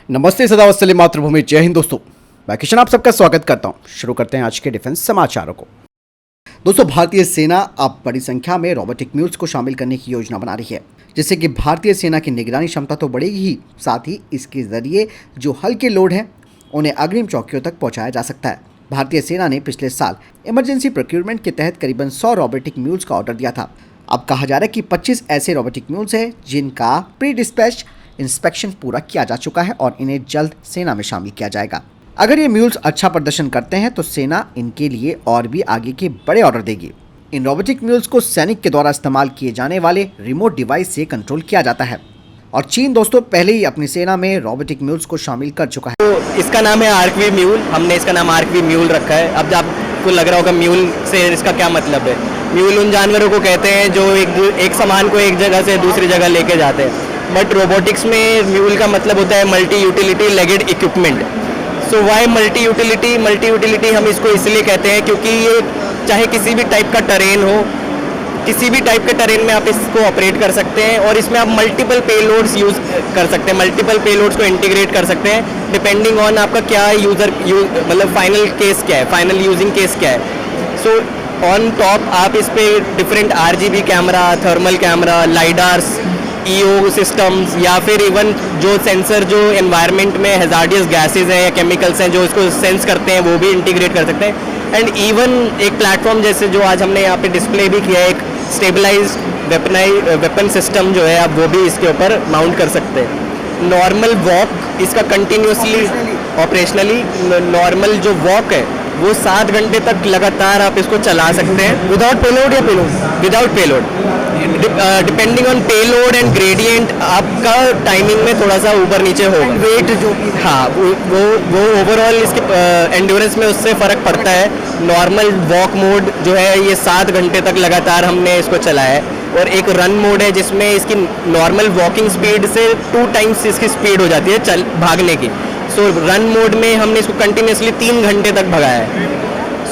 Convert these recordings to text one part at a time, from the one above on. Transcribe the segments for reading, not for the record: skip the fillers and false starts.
नमस्ते, सदा वत्सल्य मातृभूमि, जय हिंद दोस्तों। मैं किशन आप सबका स्वागत करता हूं। शुरू करते हैं आज के डिफेंस समाचारों को। दोस्तों, भारतीय सेना अब बड़ी संख्या में रोबोटिक म्यूल्स को शामिल करने की योजना बना रही है, जिससे कि भारतीय सेना की निगरानी क्षमता तो बढ़ेगी ही, साथ ही इसके जरिए जो हल्के लोड हैं उन्हें अग्रिम चौकियों तक पहुंचाया जा सकता है। भारतीय सेना ने पिछले साल इमरजेंसी प्रोक्यूरमेंट के तहत करीबन 100 रोबोटिक म्यूल्स का ऑर्डर दिया था। अब कहा जा रहा है कि 25 ऐसे रोबोटिक म्यूल्स हैं जिनका प्री डिस्पैच इंस्पेक्शन पूरा किया जा चुका है और इन्हें जल्द सेना में शामिल किया जाएगा। अगर ये म्यूल्स अच्छा प्रदर्शन करते हैं तो सेना इनके लिए और भी आगे के बड़े ऑर्डर देगी। इन रोबोटिक म्यूल्स को सैनिक के द्वारा इस्तेमाल किए जाने वाले रिमोट डिवाइस से कंट्रोल किया जाता है और चीन दोस्तों पहले ही अपनी सेना में रोबोटिक म्यूल्स को शामिल कर चुका है। तो इसका नाम है आर्कवी म्यूल। हमने इसका नाम आर्कवी म्यूल रखा है। अब आपको लग रहा होगा म्यूल से इसका क्या मतलब है। म्यूल उन जानवरों को कहते हैं जो एक सामान को एक जगह से दूसरी जगह लेके जाते हैं, बट रोबोटिक्स में म्यूल का मतलब होता है मल्टी यूटिलिटी लेगेड इक्विपमेंट। सो वाई मल्टी यूटिलिटी हम इसको इसलिए कहते हैं क्योंकि ये चाहे किसी भी टाइप का टेरेन हो, किसी भी टाइप के टेरेन में आप इसको ऑपरेट कर सकते हैं और इसमें आप मल्टीपल पेलोड्स यूज़ कर सकते हैं, मल्टीपल पेलोड्स को इंटीग्रेट कर सकते हैं डिपेंडिंग ऑन आपका क्या मतलब फाइनल केस क्या है, फाइनल यूजिंग केस क्या है। सो ऑन टॉप आप इस पे different RGB camera, thermal camera, lidars, EO systems या फिर इवन जो सेंसर जो एनवायरनमेंट में हैजार्डियस गैसेज हैं या केमिकल्स हैं जो इसको सेंस करते हैं वो भी इंटीग्रेट कर सकते हैं। एंड इवन एक प्लेटफॉर्म जैसे जो आज हमने यहाँ पे डिस्प्ले भी किया है, एक स्टेबलाइज्ड वेपन सिस्टम जो है आप वो भी इसके ऊपर माउंट कर सकते हैं। नॉर्मल वॉक इसका कंटिन्यूसली ऑपरेशनली नॉर्मल जो वॉक है वो 7 घंटे तक लगातार आप इसको चला सकते हैं विदाउट पेलोड या payload without payload depending on payload and gradient आपका टाइमिंग में थोड़ा सा ऊपर नीचे होगा। वेट जो हाँ वो ओवरऑल इसके एंड्योरेंस में उससे फ़र्क पड़ता है। नॉर्मल वॉक मोड जो है ये 7 घंटे तक लगातार हमने इसको चलाया है और एक रन मोड है जिसमें इसकी नॉर्मल वॉकिंग स्पीड से 2 टाइम्स इसकी स्पीड हो जाती है भागने की। सो रन मोड में हमने इसको कंटिन्यूसली 3 घंटे तक भगाया है।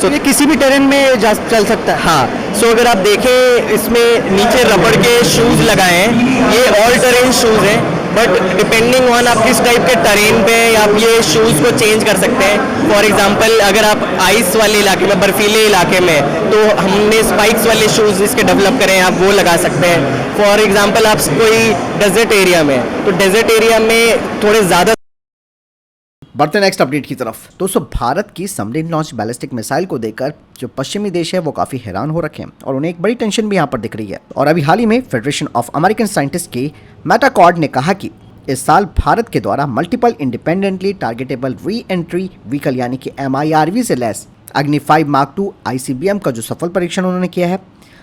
ये किसी भी टेरेन में चल सकता है। हाँ, सो अगर आप देखें इसमें नीचे रबड़ के शूज़ लगाए हैं, ये ऑल टेरेन शूज़ हैं, बट डिपेंडिंग ऑन आप किस टाइप के टेरेन पे आप ये शूज़ को चेंज कर सकते हैं। फॉर एग्जांपल अगर आप आइस वाले इलाके में, बर्फीले इलाके में, तो हमने स्पाइक्स वाले शूज़ इसके डेवलप करें, आप वो लगा सकते हैं। फॉर एग्जाम्पल आप कोई डेजर्ट एरिया में, तो डेजर्ट एरिया में थोड़े ज़्यादा। बढ़ते नेक्स्ट अपडेट की तरफ। दोस्तों, भारत की सबमरीन लॉन्च बैलिस्टिक मिसाइल को देखकर जो पश्चिमी देश है वो काफी हैरान हो रखे हैं और उन्हें एक बड़ी टेंशन भी यहाँ पर दिख रही है। और अभी हाल ही में फेडरेशन ऑफ अमेरिकन साइंटिस्ट के मैटाकॉर्ड ने कहा कि इस साल भारत के द्वारा multiple independently targetable re entry vehicle यानी कि MIRV से लैस अग्नि 5 Mark II ICBM का जो सफल परीक्षण उन्होंने किया है,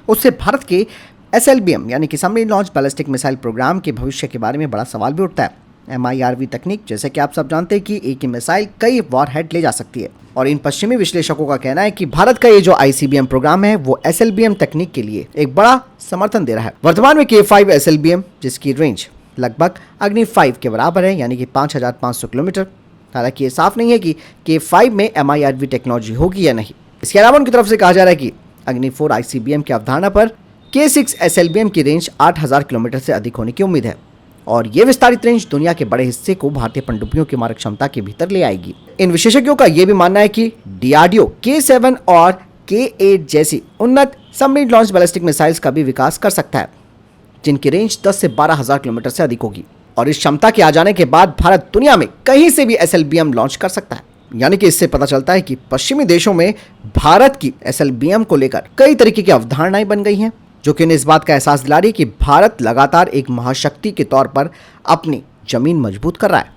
उससे भारत के SLBM यानी कि submarine launch ballistic missile programme के भविष्य के बारे में बड़ा सवाल भी उठता है। MIRV तकनीक, जैसे कि आप सब जानते हैं कि एक ही मिसाइल कई वॉरहेड ले जा सकती है और इन पश्चिमी विश्लेषकों का कहना है कि भारत का ये जो ICBM प्रोग्राम है वो SLBM तकनीक के लिए एक बड़ा समर्थन दे रहा है। वर्तमान में K5 SLBM जिसकी रेंज लगभग अग्नि 5 के बराबर है यानी कि 5500 किलोमीटर। हालांकि ये साफ नहीं है कि K5 में MIRV टेक्नोलॉजी होगी या नहीं। इसके अलावा उनकी तरफ से कहा जा रहा है कि अग्नि 4 ICBM की अवधारणा पर K6 SLBM की रेंज 8000 किलोमीटर से अधिक होने की उम्मीद है और ये विस्तारित रेंज दुनिया के बड़े हिस्से को भारतीय पनडुब्बियों की मारक क्षमता के भीतर ले आएगी। इन विशेषज्ञों का यह भी मानना है कि DRDO K7 और K8 जैसी उन्नत सबमरीन लॉन्च बैलिस्टिक मिसाइल्स का भी विकास कर सकता है, जिनकी रेंज 10 से 12,000 किलोमीटर से अधिक होगी। और इस क्षमता के आ जाने के बाद भारत दुनिया में कहीं से भी SLBM लॉन्च कर सकता है। यानी कि इससे पता चलता है कि पश्चिमी देशों में भारत की SLBM को लेकर कई तरीके की अवधारणाएं बन गई हैं, जो कि इन्हें इस बात का एहसास दिला रही है कि भारत लगातार एक महाशक्ति के तौर पर अपनी जमीन मजबूत कर रहा है।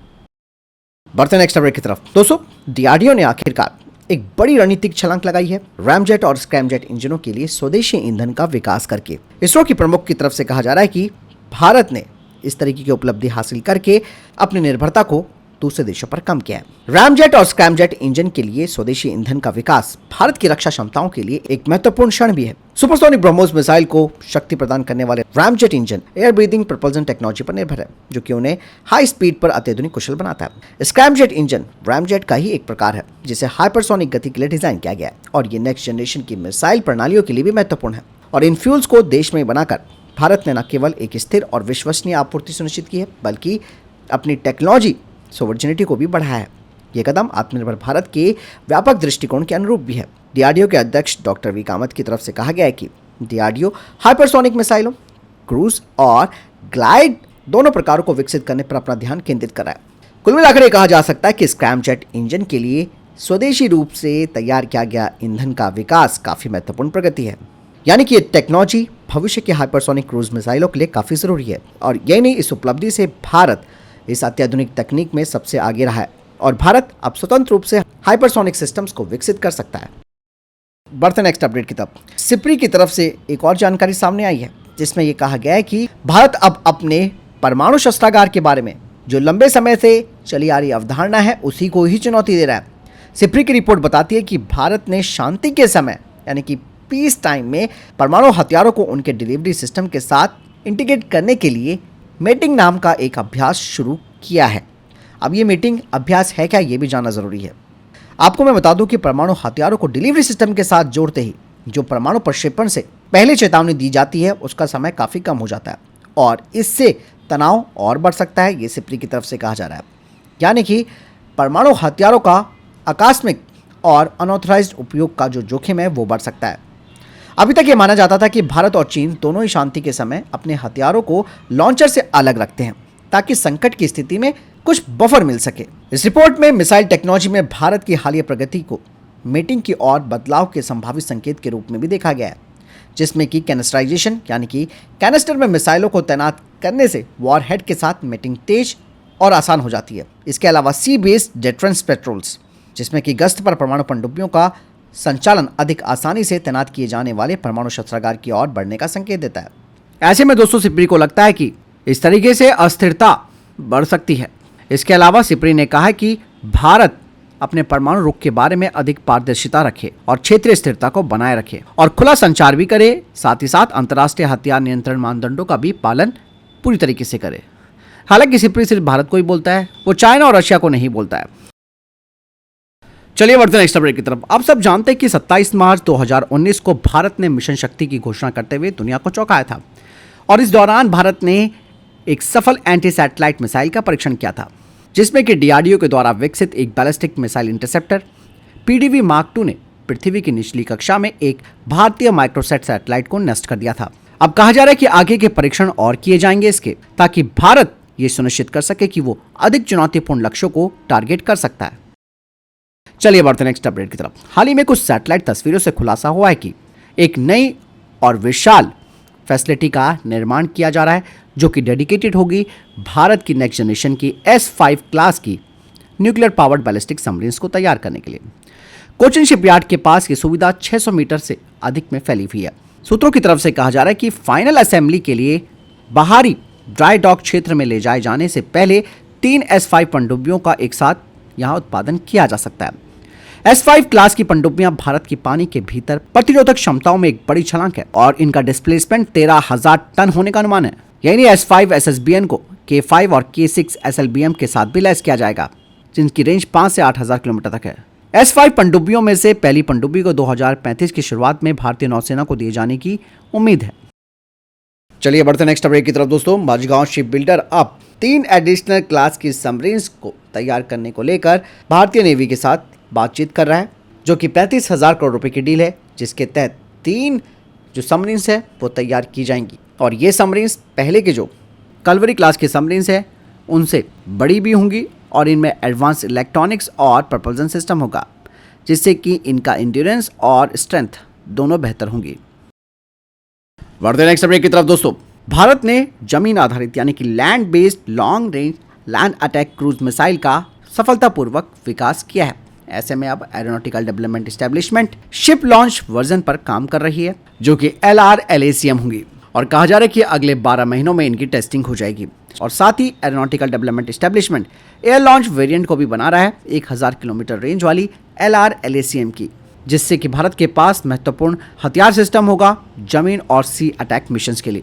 बढ़ते नेक्स्ट अपडेट की तरफ। दोस्तों, DRDO ने आखिरकार एक बड़ी रणनीतिक छलांग लगाई है रैमजेट और स्क्रैमजेट इंजनों के लिए स्वदेशी ईंधन का विकास करके। इसरो की प्रमुख की तरफ से कहा जा रहा है कि भारत ने इस तरीके की उपलब्धि हासिल करके अपनी निर्भरता को दूसरे देशों पर कम किया है। रैमजेट और स्क्रैमजेट इंजन के लिए स्वदेशी ईंधन का विकास भारत की रक्षा क्षमताओं के लिए एक महत्वपूर्ण क्षण भी है। सुपरसोनिक ब्रह्मोस मिसाइल को शक्ति प्रदान करने वाले ramjet engine air breathing propulsion technology पर निर्भर है, जो कि उन्हें हाई स्पीड पर अत्याधुनिक कुशल बनाता है। स्क्रैमजेट इंजन रैमजेट का ही एक प्रकार है जिसे हाइपरसोनिक गति के लिए डिजाइन किया गया है और ये नेक्स्ट जनरेशन की मिसाइल प्रणालियों के लिए भी महत्वपूर्ण है। और इन फ्यूल्स को देश में बनाकर भारत ने न केवल एक स्थिर और विश्वसनीय आपूर्ति सुनिश्चित की है, बल्कि अपनी टेक्नोलॉजी सोवर्जिनिटी को भी बढ़ाया है। ये कदम आत्मनिर्भर भारत के व्यापक दृष्टिकोण के अनुरूप भी है। डीआरडीओ के अध्यक्ष डॉक्टर वी कामत की तरफ से कहा गया है कि डीआरडीओ हाइपरसोनिक मिसाइलों, क्रूज और ग्लाइड दोनों प्रकारों को विकसित करने पर अपना ध्यान केंद्रित कर रहा है। कुल मिलाकर कहा जा सकता है कि स्क्रैमजेट इंजन के लिए स्वदेशी रूप से तैयार किया गया ईंधन का विकास काफी महत्वपूर्ण प्रगति है। यानी कि ये टेक्नोलॉजी भविष्य के हाइपरसोनिक क्रूज मिसाइलों के लिए काफी जरूरी है। और यही नहीं, इस उपलब्धि से भारत इस अत्याधुनिक तकनीक में सबसे आगे रहा है और भारत अब स्वतंत्र रूप से हाइपरसोनिक सिस्टम्स को विकसित कर सकता है। बढ़ते नेक्स्ट अपडेट की तरफ। सिप्री की तरफ से एक और जानकारी सामने आई है जिसमें यह कहा गया है कि भारत अब अपने परमाणु शस्त्रागार के बारे में जो लंबे समय से चली आ रही अवधारणा है उसी को ही चुनौती दे रहा है। सिप्री की रिपोर्ट बताती है कि भारत ने शांति के समय यानी कि पीस टाइम में परमाणु हथियारों को उनके डिलीवरी सिस्टम के साथ इंटीग्रेट करने के लिए मेटिंग नाम का एक अभ्यास शुरू किया है। अब ये मीटिंग अभ्यास है क्या, ये भी जानना जरूरी है। आपको मैं बता दूं कि परमाणु हथियारों को डिलीवरी सिस्टम के साथ जोड़ते ही जो परमाणु प्रक्षेपण से पहले चेतावनी दी जाती है उसका समय काफी कम हो जाता है और इससे तनाव और बढ़ सकता है, ये सिप्री की तरफ से कहा जा रहा है। यानी कि परमाणु हथियारों का आकस्मिक और अनऑथराइज्ड उपयोग का जो जोखिम है वो बढ़ सकता है। अभी तक ये माना जाता था कि भारत और चीन दोनों ही शांति के समय अपने हथियारों को लॉन्चर से अलग रखते हैं ताकि संकट की स्थिति में कुछ बफर मिल सके। इस रिपोर्ट में मिसाइल टेक्नोलॉजी में भारत की हालिया प्रगति को मीटिंग की ओर बदलाव के संभावित संकेत के रूप में भी देखा गया है, जिसमें कि कैनिस्टराइजेशन यानी कि कैनिस्टर में मिसाइलों को तैनात करने से वॉरहेड के साथ मीटिंग तेज और आसान हो जाती है। इसके अलावा सी बेस्ड डिफेंस पेट्रोल्स जिसमें कि गश्त पर परमाणु पनडुब्बियों का संचालन अधिक आसानी से तैनात किए जाने वाले परमाणु शस्त्रागार की ओर बढ़ने का संकेत देता है। ऐसे में दोस्तों सिप्री को लगता है कि इस तरीके से अस्थिरता बढ़ सकती है। इसके अलावा सिप्री ने कहा कि भारत अपने परमाणु रुख के बारे में अधिक पारदर्शिता रखे और क्षेत्रीय स्थिरता को बनाए रखे और खुला संचार भी करे, साथ ही साथ अंतर्राष्ट्रीय हथियार नियंत्रण मानदंडों का भी पालन पूरी तरीके से करे। हालांकि सिप्री सिर्फ भारत को ही बोलता है, वो चाइना और रशिया को नहीं बोलता है। चलिए बढ़ते हैं नेक्स्ट अपडेट की तरफ। आप सब जानते हैं कि 27 मार्च 2019 को भारत ने मिशन शक्ति की घोषणा करते हुए दुनिया को चौंकाया था और इस दौरान भारत ने एक सफल एंटी सैटेलाइट मिसाइल का परीक्षण किया था जिसमें कि डीआरडीओ के द्वारा विकसित एक ballistic missile interceptor PDV mark 2 ने पृथ्वी की निचली कक्षा में एक भारतीय माइक्रोसैट सैटेलाइट को नष्ट कर दिया था। अब कहा जा रहा है कि आगे के परीक्षण और किए जाएंगे इसके, ताकि भारत ये सुनिश्चित कर सके कि वो अधिक चुनौतीपूर्ण लक्ष्यों को टारगेट कर सकता है। चलिए बढ़ते नेक्स्ट अपडेट की तरफ। हाल ही में कुछ सैटेलाइट तस्वीरों से खुलासा हुआ है कि एक नई और विशाल फैसिलिटी का निर्माण किया जा रहा है जो कि डेडिकेटेड होगी भारत की नेक्स्ट जनरेशन की S5 क्लास की न्यूक्लियर पावर्ड बैलिस्टिक सबमरीन्स को तैयार करने के लिए। कोचिन शिपयार्ड के पास ये सुविधा 600 मीटर से अधिक में फैली हुई है। सूत्रों की तरफ से कहा जा रहा है कि फाइनल असेंबली के लिए बाहरी ड्राई डॉक क्षेत्र में ले जाए जाने से पहले 3 S5 पनडुब्बियों का एक साथ यहां उत्पादन किया जा सकता है। S5 क्लास की पनडुब्बियां भारत की पानी के भीतर प्रतिरोधक क्षमताओं में एक बड़ी छलांग है और इनका डिस्प्लेसमेंट 13,000 टन होने का अनुमान है। यानी S5 SSBN को K5 और K6 SLBM के साथ भी लैस किया जाएगा जिनकी रेंज 5 से 8,000 किलोमीटर तक है। S5 पनडुब्बियों में से पहली पनडुब्बी को 2035 की शुरुआत में भारतीय नौसेना को दिए जाने की उम्मीद है। चलिए बढ़ते नेक्स्ट अपडेट की तरफ दोस्तों। माझगांव शिप बिल्डर अब 3 एडिशनल क्लास की सबमरीन्स को तैयार करने को लेकर भारतीय नेवी के साथ बातचीत कर रहा है जो कि 35,000 करोड़ रुपए की डील है जिसके तहत 3 जो सबमरीन्स है वो तैयार की जाएंगी और ये सबमरीन्स पहले के जो कलवरी क्लास के सबमरीन्स है उनसे बड़ी भी होंगी और इनमें एडवांस इलेक्ट्रॉनिक्स और प्रपल्सन सिस्टम होगा जिससे कि इनका इंड्योरेंस और स्ट्रेंथ दोनों बेहतर होंगी। बढ़ते नेक्स्ट अपडेट की तरफ दोस्तों। भारत ने जमीन आधारित यानी कि land based long range land attack cruise missile का सफलतापूर्वक विकास किया है। ऐसे में अब aeronautical development establishment ship launch version पर काम कर रही है जो कि LRLACM होंगी और कहा जा रहा है कि अगले 12 महीनों में इनकी टेस्टिंग हो जाएगी और साथ ही aeronautical development establishment air launch variant को भी बना रहा है 1000 किलोमीटर रेंज वाली LRLACM की, जिससे कि भारत के पास महत्वपूर्ण हथियार सिस्टम होगा जमीन और सी अटैक मिशंस के लिए।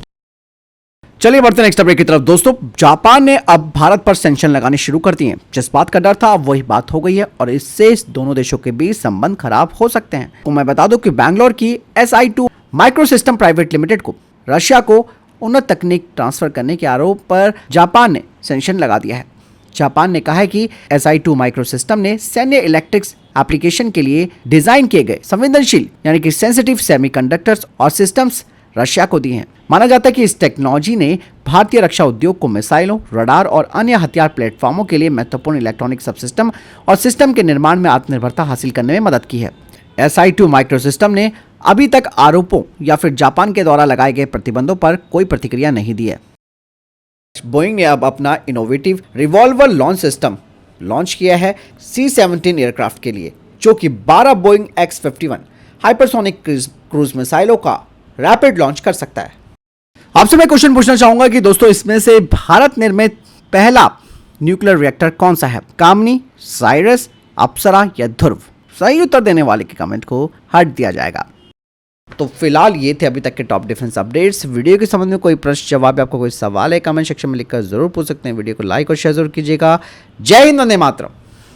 चलिए बढ़ते नेक्स्ट अपडेट की तरफ दोस्तों। जापान ने अब भारत पर सैंक्शन लगाने शुरू कर दिए हैं। जिस बात का डर था अब वही बात हो गई है और इससे दोनों देशों के बीच संबंध खराब हो सकते हैं। तो मैं बता दूं कि बैंगलोर की SI2 माइक्रोसिस्टम प्राइवेट लिमिटेड को रशिया को उन्नत तकनीक ट्रांसफर करने के आरोप पर जापान ने सैंक्शन लगा दिया है। जापान ने कहा है कि SI2 माइक्रो सिस्टम ने सैन्य इलेक्ट्रिक्स एप्लीकेशन के लिए डिजाइन किए गए संवेदनशील यानी कि सेंसिटिव सेमीकंडक्टर्स और सिस्टम्स रशिया को दिए हैं। माना जाता है कि इस टेक्नोलॉजी ने भारतीय रक्षा उद्योग को मिसाइलों, रडार और अन्य हथियार प्लेटफॉर्मों के लिए महत्वपूर्ण इलेक्ट्रॉनिक सबसिस्टम और सिस्टम के निर्माण में आत्मनिर्भरता हासिल करने में मदद की है। SI2 माइक्रो सिस्टम ने अभी तक आरोपों या फिर जापान के द्वारा लगाए गए प्रतिबंधों पर कोई प्रतिक्रिया नहीं दी है। बोइंग ने अब अपना innovative revolver launch system launch किया है C-17 एयरक्राफ्ट के लिए, जो कि 12 बोइंग X-51 हाइपरसोनिक क्रूज मिसाइलों का रैपिड लॉन्च कर सकता है। आपसे मैं क्वेश्चन पूछना चाहूंगा कि दोस्तों इसमें से भारत निर्मित पहला न्यूक्लियर रिएक्टर कौन सा है? कामनी, साइरस, अप्सरा या ध्रुव? सही उत्तर देने वाले के कमेंट को हार्ट दिया जाएगा। तो फिलहाल ये थे अभी तक के टॉप डिफेंस अपडेट्स। वीडियो के संबंध में कोई प्रश्न जवाब या आपको कोई सवाल है कमेंट सेक्शन में लिखकर जरूर पूछ सकते हैं। वीडियो को लाइक और शेयर जरूर कीजिएगा। जय हिंद, वंदे मातरम।